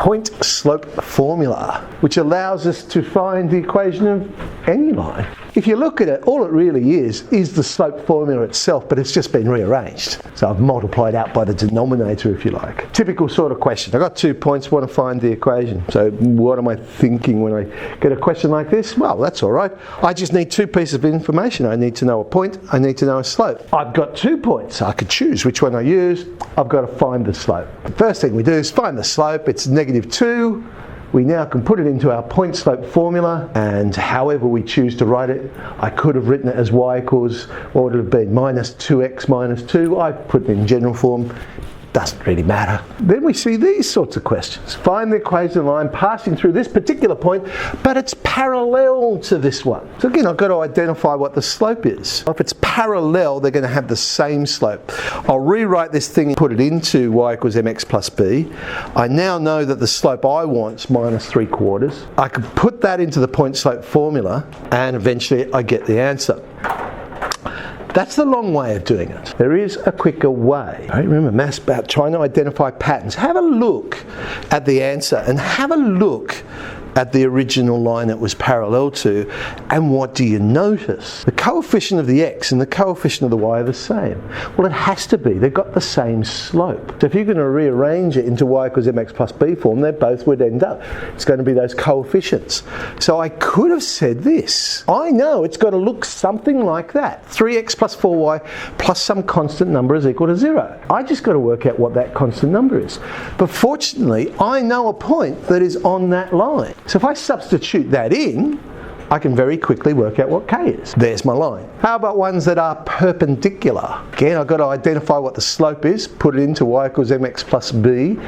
point slope formula, which allows us to find the equation of any line. If you look at it, all it really is the slope formula itself, but it's just been rearranged. So I've multiplied out by the denominator, if you like. Typical sort of question. I've got 2 points, want to find the equation. So what am I thinking when I get a question like this? Well, that's all right. I just need 2 pieces of information. I need to know a point, I need to know a slope. I've got 2 points. I could choose which one I use. I've got to find the slope. The first thing we do is find the slope. It's -2. We now can put it into our point slope formula, and however we choose to write it, I could have written it as y equals, what would it have been, -2x minus 2. I put it in general form. Doesn't really matter. Then we see these sorts of questions. Find the equation line passing through this particular point, but it's parallel to this one. So again, I've got to identify what the slope is. If it's parallel, they're going to have the same slope. I'll rewrite this thing and put it into y equals mx plus b. I now know that the slope I want is -3/4. I can put that into the point slope formula, and eventually I get the answer. That's the long way of doing it. There is a quicker way. Right? Remember, math's about trying to identify patterns. Have a look at the answer and have a look at the original line it was parallel to, and what do you notice? The coefficient of the x and the coefficient of the y are the same. Well, it has to be. They've got the same slope. So if you're going to rearrange it into y equals mx plus b form, they both would end up. It's going to be those coefficients. So I could have said this. I know it's got to look something like that. 3x plus 4y plus some constant number is equal to 0. I just got to work out what that constant number is. But fortunately, I know a point that is on that line. So if I substitute that in, I can very quickly work out what k is. There's my line. How about ones that are perpendicular? Again, I've got to identify what the slope is, put it into y equals mx plus b.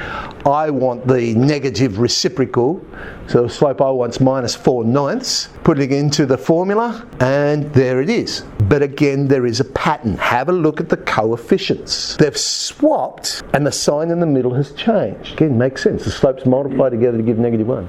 I want the negative reciprocal, so the slope I want is -4/9. Putting it into the formula, and there it is. But again, there is a pattern. Have a look at the coefficients. They've swapped, and the sign in the middle has changed. Again, makes sense. The slopes multiply together to give -1.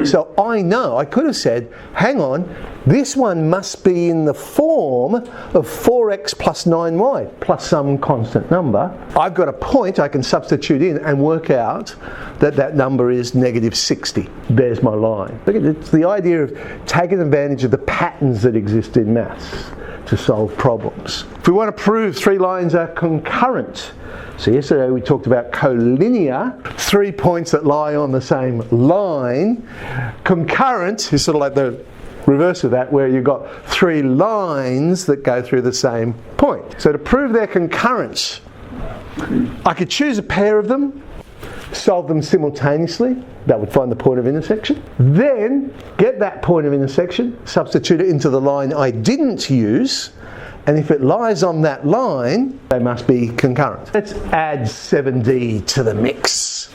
So I know, I could have said, hang on, this one must be in the form of 4x plus 9y plus some constant number. I've got a point I can substitute in and work out that that number is -60. There's my line. Look at it. It's the idea of taking advantage of the patterns that exist in maths to solve problems. If we want to prove 3 lines are concurrent, so yesterday we talked about collinear, 3 points that lie on the same line. Concurrent is sort of like the reverse of that, where you've got 3 lines that go through the same point. So to prove their concurrence, I could choose a pair of them, solve them simultaneously. That would find the point of intersection. Then get that point of intersection, substitute it into the line I didn't use, and if it lies on that line, they must be concurrent. Let's add 7D to the mix.